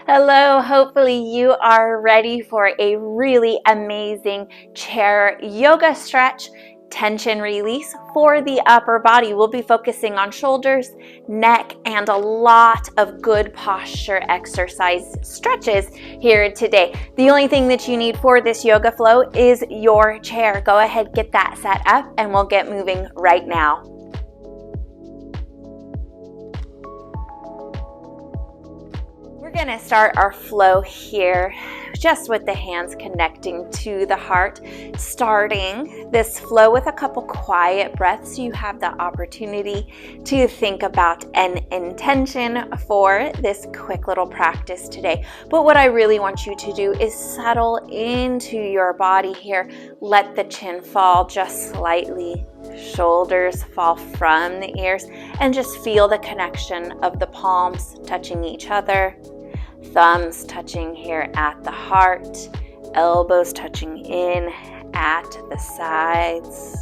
Hello, hopefully you are ready for a really amazing chair yoga stretch, tension release for the upper body. We'll be focusing on shoulders, neck, and a lot of good posture exercise stretches here today. The only thing that you need for this yoga flow is your chair. Go ahead, get that set up, and we'll get moving right now. We're going to start our flow here just with the hands connecting to the heart, starting this flow with a couple quiet breaths. You have the opportunity to think about an intention for this quick little practice today. But what I really want you to do is settle into your body here. Let the chin fall just slightly. Shoulders fall from the ears, and just feel the connection of the palms touching each other. Thumbs touching here at the heart, elbows touching in at the sides.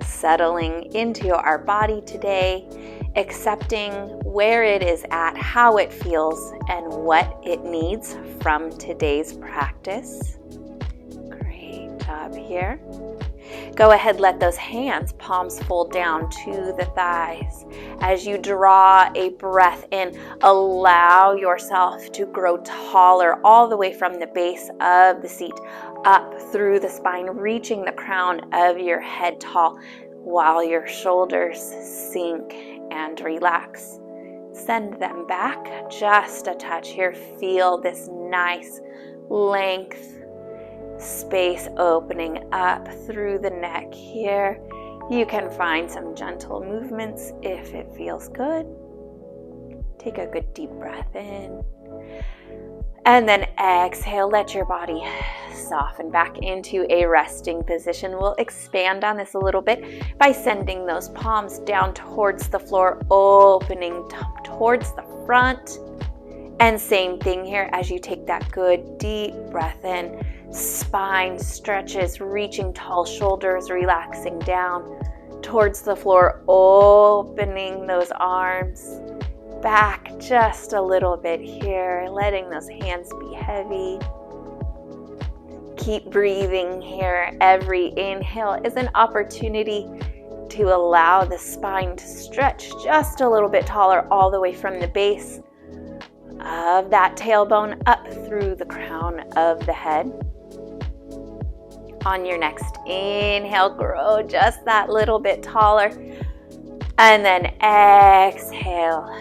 Settling into our body today, accepting where it is at, how it feels, and what it needs from today's practice. Great job here. Go ahead, let those hands, palms fold down to the thighs. As you draw a breath in, allow yourself to grow taller all the way from the base of the seat up through the spine, reaching the crown of your head tall while your shoulders sink and relax. Send them back just a touch here. Feel this nice length. Space opening up through the neck here. You can find some gentle movements if it feels good. Take a good deep breath in. And then exhale, let your body soften back into a resting position. We'll expand on this a little bit by sending those palms down towards the floor, opening towards the front. And same thing here as you take that good deep breath in. Spine stretches, reaching tall, shoulders relaxing down towards the floor, opening those arms back just a little bit here, letting those hands be heavy. Keep breathing here. Every inhale is an opportunity to allow the spine to stretch just a little bit taller all the way from the base of that tailbone up through the crown of the head. On your next inhale, grow just that little bit taller. And then exhale,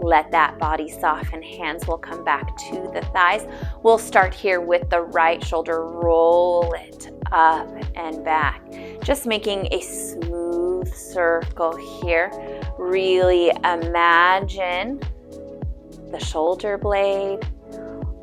let that body soften. Hands will come back to the thighs. We'll start here with the right shoulder. Roll it up and back. Just making a smooth circle here. Really imagine the shoulder blade,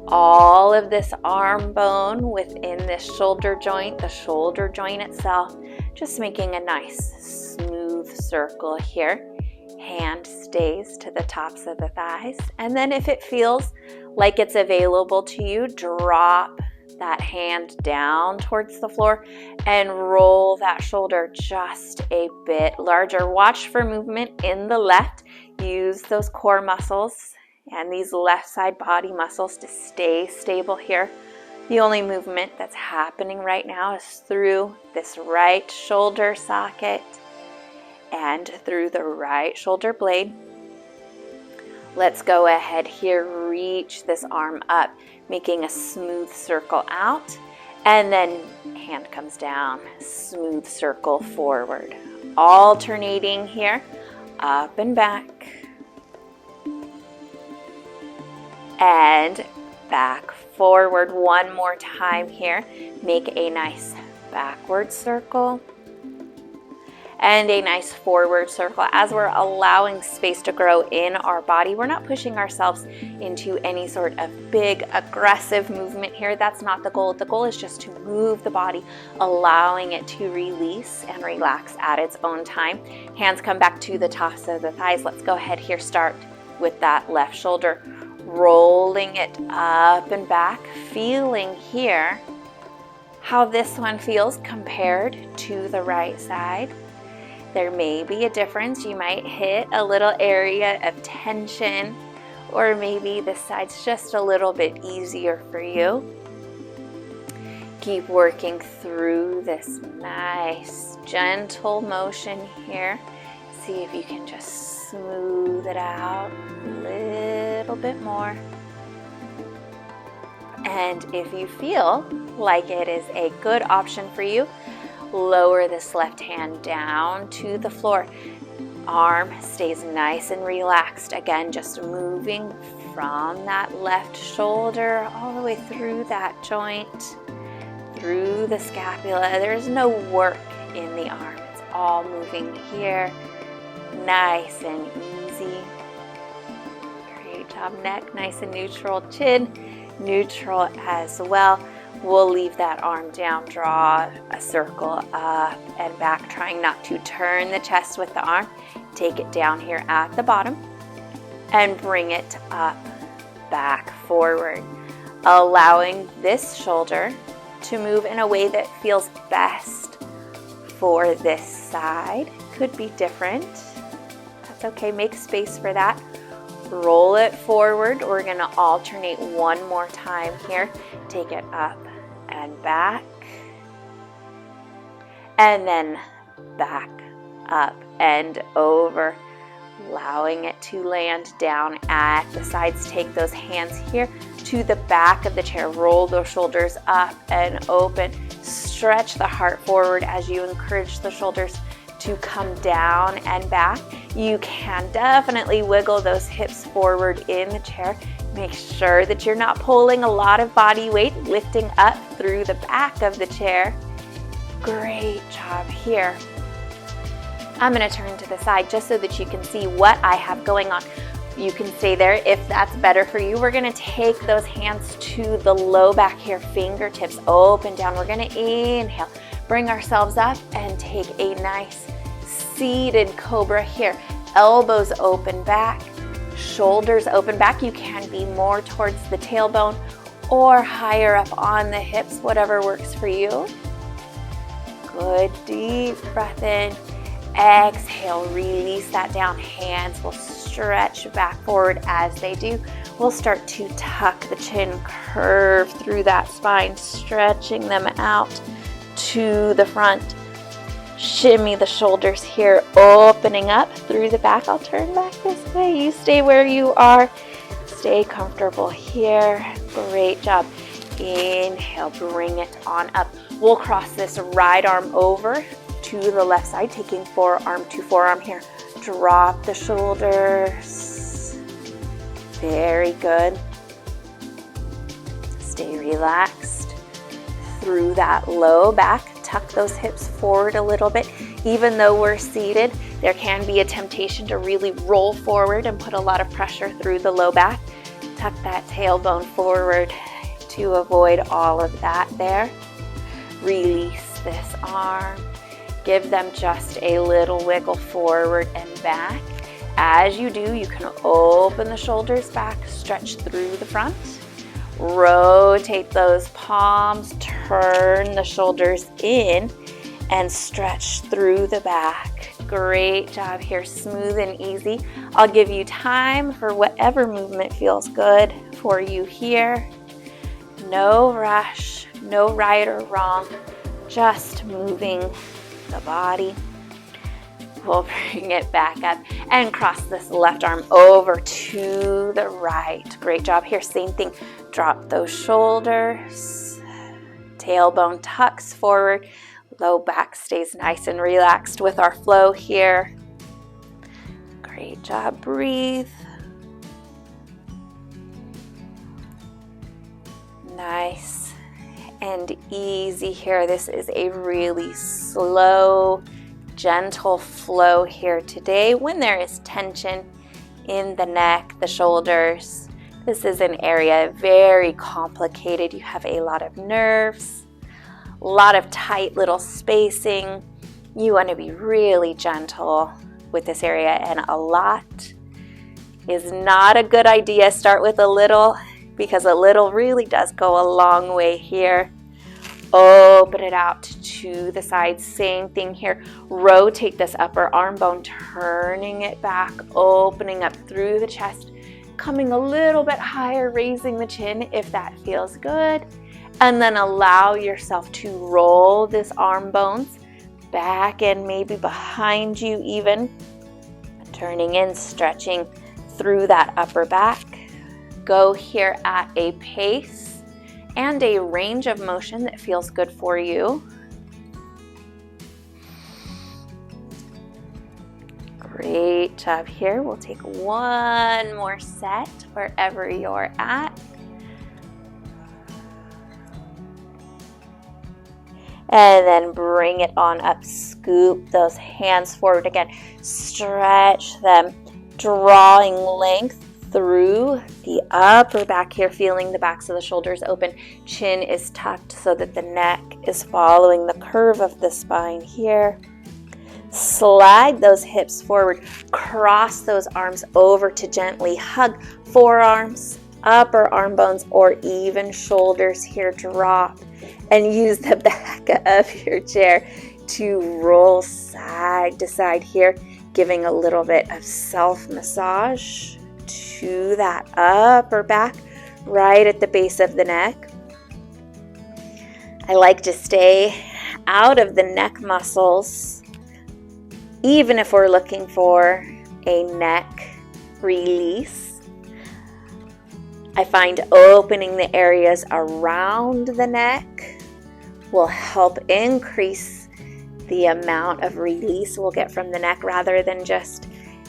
all of this arm bone within this shoulder joint, the shoulder joint itself, just making a nice smooth circle here. Hand stays to the tops of the thighs. And then if it feels like it's available to you, drop that hand down towards the floor and roll that shoulder just a bit larger. Watch for movement in the left. Use those core muscles and these left side body muscles to stay stable here. The only movement that's happening right now is through this right shoulder socket and through the right shoulder blade. Let's go ahead here, reach this arm up, making a smooth circle out, and then hand comes down, smooth circle forward. Alternating here, up and back. And back forward one more time here. Make a nice backward circle and a nice forward circle. As we're allowing space to grow in our body, we're not pushing ourselves into any sort of big aggressive movement here. That's not the goal. The goal is just to move the body, allowing it to release and relax at its own time. Hands come back to the tops of the thighs. Let's go ahead here. Start with that left shoulder. Rolling it up and back, feeling here how this one feels compared to the right side. There may be a difference. You might hit a little area of tension or maybe this side's just a little bit easier for you. Keep working through this nice, gentle motion here. See if you can just smooth it out a little bit more. And if you feel like it is a good option for you, lower this left hand down to the floor. Arm stays nice and relaxed. Again, just moving from that left shoulder all the way through that joint, through the scapula. There's no work in the arm. It's all moving here. Nice and easy. Great job. Neck nice and neutral. Chin neutral as well. We'll leave that arm down. Draw a circle up and back, trying not to turn the chest with the arm. Take it down here at the bottom and bring it up, back, forward. Allowing this shoulder to move in a way that feels best for this side. Could be different. That's okay. Make space for that. Roll it forward. We're going to alternate one more time here. Take it up and back. And then back, up and over. Allowing it to land down at the sides. Take those hands here to the back of the chair. Roll those shoulders up and open. Stretch the heart forward as you encourage the shoulders to come down and back. You can definitely wiggle those hips forward in the chair. Make sure that you're not pulling a lot of body weight, lifting up through the back of the chair. Great job here. I'm going to turn to the side just so that you can see what I have going on. You can stay there if that's better for you. We're going to take those hands to the low back here, fingertips open down. We're going to inhale, bring ourselves up and take a nice seated cobra here. Elbows open back, shoulders open back. You can be more towards the tailbone or higher up on the hips, whatever works for you. Good, deep breath in. Exhale, release that down. Hands will stretch back forward as they do. We'll start to tuck the chin, curve through that spine, stretching them out to the front. Shimmy the shoulders here, opening up through the back. I'll turn back this way. You stay where you are. Stay comfortable here. Great job. Inhale, bring it on up. We'll cross this right arm over to the left side, taking forearm to forearm here. Drop the shoulders. Very good. Stay relaxed through that low back. Tuck those hips forward a little bit. Even though we're seated, there can be a temptation to really roll forward and put a lot of pressure through the low back. Tuck that tailbone forward to avoid all of that there. Release this arm. Give them just a little wiggle forward and back. As you do, you can open the shoulders back, stretch through the front. Rotate those palms, turn the shoulders in, and stretch through the back. Great job here, smooth and easy. I'll give you time for whatever movement feels good for you here. No rush, no right or wrong, just moving the body. We'll bring it back up and cross this left arm over to the right. Great job here. Same thing. Drop those shoulders. Tailbone tucks forward. Low back stays nice and relaxed with our flow here. Great job. Breathe. Nice and easy here. This is a really slow, gentle flow here today. When there is tension in the neck, the shoulders, this is an area very complicated. You have a lot of nerves, a lot of tight little spacing. You want to be really gentle with this area, and a lot is not a good idea. Start with a little, because a little really does go a long way here. Open it out to the side. Same thing here. Rotate this upper arm bone, turning it back, opening up through the chest. coming a little bit higher, raising the chin if that feels good. And then allow yourself to roll this arm bones back and maybe behind you even. Turning in, stretching through that upper back. Go here at a pace and a range of motion that feels good for you. Great job here. We'll take one more set wherever you're at. And then bring it on up. Scoop those hands forward again. Stretch them, drawing length through the upper back here, feeling the backs of the shoulders open. Chin is tucked so that the neck is following the curve of the spine here. Slide those hips forward. Cross those arms over to gently hug forearms, upper arm bones, or even shoulders here. Drop. And use the back of your chair to roll side to side here, giving a little bit of self-massage to that upper back, right at the base of the neck. I like to stay out of the neck muscles, even if we're looking for a neck release. I find opening the areas around the neck will help increase the amount of release we'll get from the neck rather than just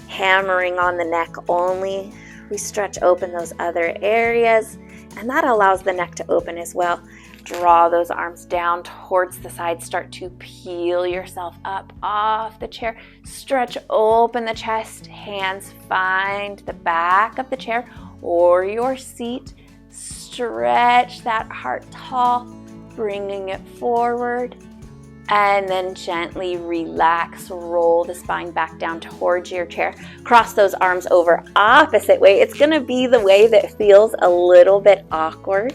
hammering on the neck only. We stretch open those other areas, and that allows the neck to open as well. Draw those arms down towards the side. Start to peel yourself up off the chair. Stretch open the chest. Hands find the back of the chair or your seat. Stretch that heart tall, bringing it forward. And then gently relax, roll the spine back down towards your chair. Cross those arms over opposite way. It's going to be the way that feels a little bit awkward.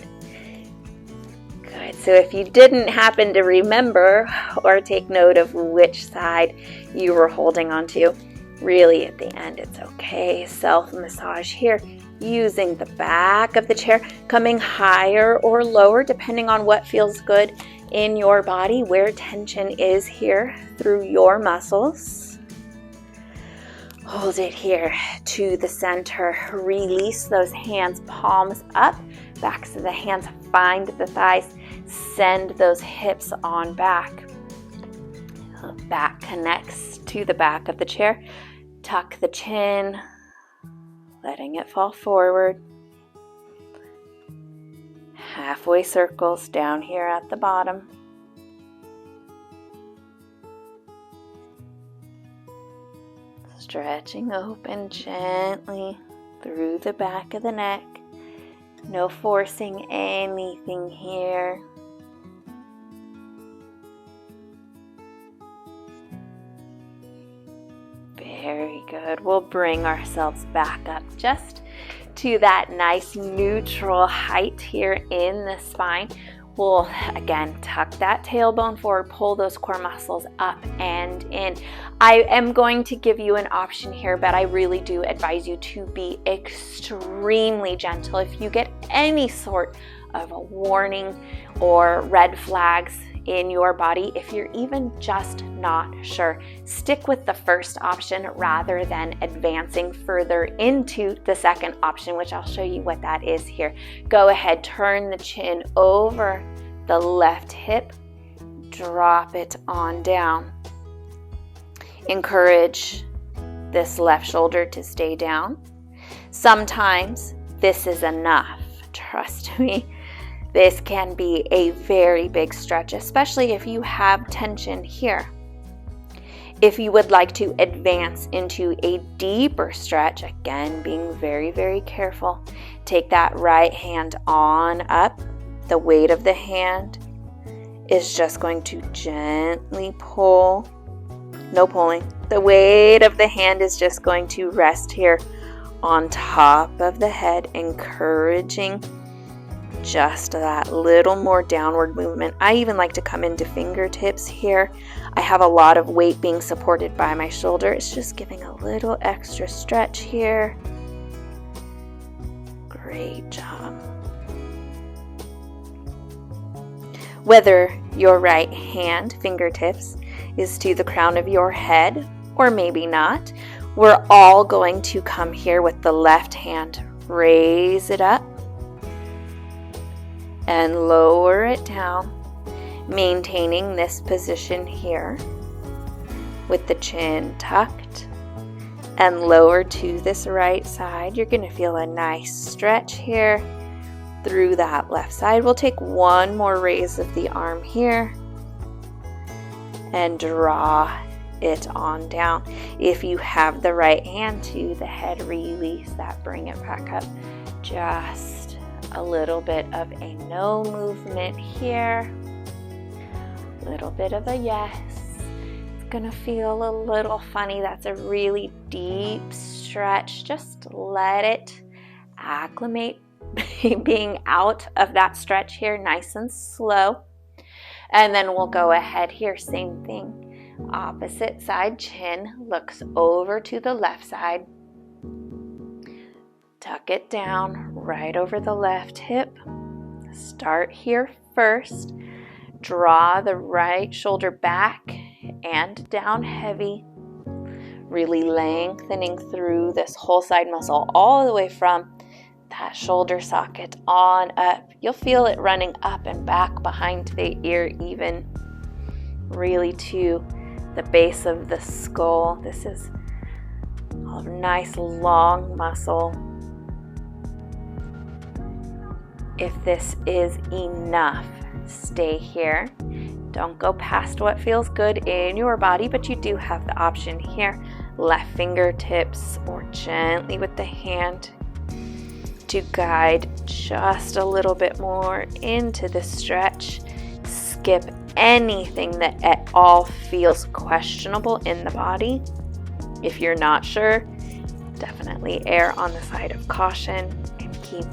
Good. So if you didn't happen to remember or take note of which side you were holding onto, really at the end it's okay. Self-massage here, using the back of the chair, coming higher or lower depending on what feels good in your body, where tension is here through your muscles. Hold it here to the center. Release those hands, palms up, backs of the hands find the thighs. Send those hips on back. Back connects to the back of the chair. Tuck the chin, letting it fall forward. Halfway circles down here at the bottom. Stretching open gently through the back of the neck. No forcing anything here. Very good. We'll bring ourselves back up just to that nice neutral height here in the spine. We'll again tuck that tailbone forward, pull those core muscles up and in. I am going to give you an option here, but I really do advise you to be extremely gentle. If you get any sort of a warning or red flags in your body, if you're even just not sure, stick with the first option rather than advancing further into the second option, which I'll show you what that is here. Go ahead, turn the chin over the left hip, drop it on down. Encourage this left shoulder to stay down. Sometimes this is enough, trust me. This can be a very big stretch, especially if you have tension here. If you would like to advance into a deeper stretch, again, being very, very careful, take that right hand on up. The weight of the hand is just going to gently pull. No pulling. The weight of the hand is just going to rest here on top of the head, encouraging just that little more downward movement. I even like to come into fingertips here. I have a lot of weight being supported by my shoulder. It's just giving a little extra stretch here. Great job. Whether your right hand, fingertips, is to the crown of your head or maybe not, we're all going to come here with the left hand. Raise it up and lower it down, maintaining this position here with the chin tucked and lower to this right side. You're going to feel a nice stretch here through that left side. We'll take one more raise of the arm here and draw it on down. If you have the right hand to the head, release that, bring it back up. Just a little bit of a no movement here. A little bit of a yes. It's gonna feel a little funny. That's a really deep stretch. Just let it acclimate being out of that stretch here, nice and slow. And then we'll go ahead here, same thing. Opposite side, chin looks over to the left side. Tuck it down right over the left hip. Start here first. Draw the right shoulder back and down heavy. Really lengthening through this whole side muscle all the way from that shoulder socket on up. You'll feel it running up and back behind the ear, even really to the base of the skull. This is a nice long muscle. If this is enough, stay here. Don't go past what feels good in your body, but you do have the option here. Left fingertips or gently with the hand to guide just a little bit more into the stretch. Skip anything that at all feels questionable in the body. If you're not sure, definitely err on the side of caution and keep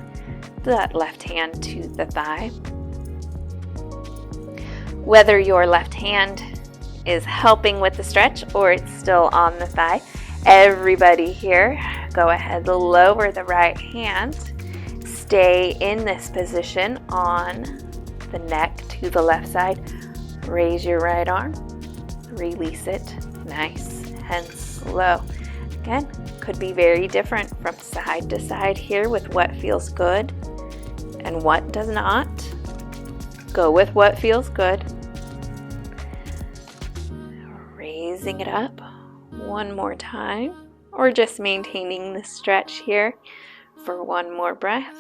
that left hand to the thigh. Whether your left hand is helping with the stretch or it's still on the thigh, everybody here, go ahead, lower the right hand. Stay in this position on the neck to the left side. Raise your right arm. Release it nice and slow. Again, could be very different from side to side here with what feels good and what does not. Go with what feels good. Raising it up one more time, or just maintaining the stretch here for one more breath.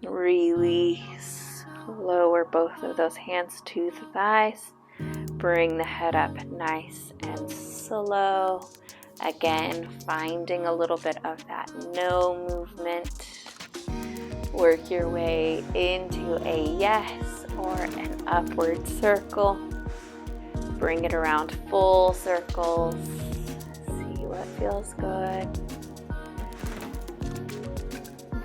Release. Lower both of those hands to the thighs. Bring the head up nice and slow. Again, finding a little bit of that no movement. Work your way into a yes or an upward circle. Bring it around full circles. See what feels good.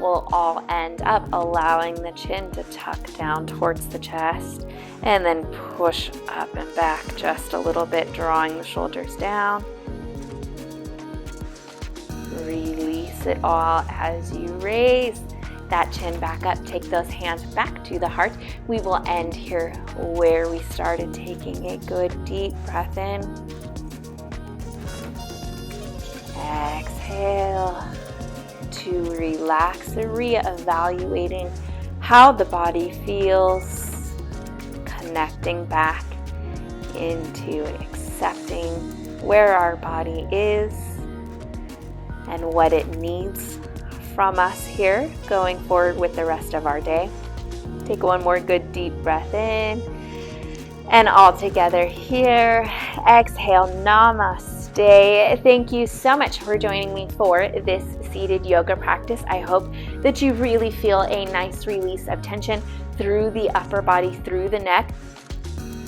We'll all end up allowing the chin to tuck down towards the chest and then push up and back just a little bit, drawing the shoulders down. Release it all as you raise that chin back up. Take those hands back to the heart. We will end here where we started, taking a good deep breath in. Exhale to relax, reevaluating how the body feels, connecting back into accepting where our body is and what it needs from us here going forward with the rest of our day. Take one more good deep breath in, and all together here, exhale, namaste. Thank you so much for joining me for this seated yoga practice. I hope that you really feel a nice release of tension through the upper body, through the neck.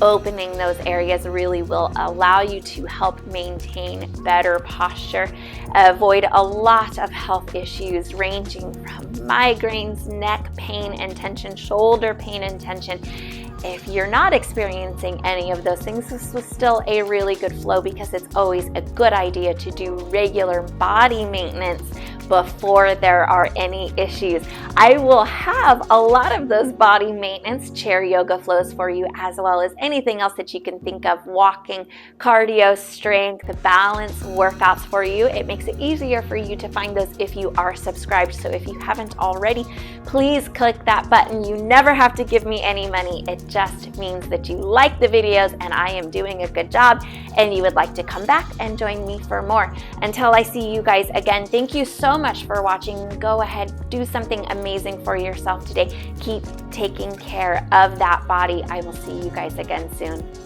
opening those areas really will allow you to help maintain better posture, avoid a lot of health issues ranging from migraines, neck pain and tension, shoulder pain and tension. If you're not experiencing any of those things, this was still a really good flow, because it's always a good idea to do regular body maintenance before there are any issues. I will have a lot of those body maintenance chair yoga flows for you, as well as anything else that you can think of, walking, cardio, strength, balance workouts for you. It makes it easier for you to find those if you are subscribed. So if you haven't already, please click that button. You never have to give me any money. It just means that you like the videos and I am doing a good job and you would like to come back and join me for more. Until I see you guys again, thank you so much for watching. Go ahead, do something amazing for yourself today. Keep taking care of that body. I will see you guys again soon.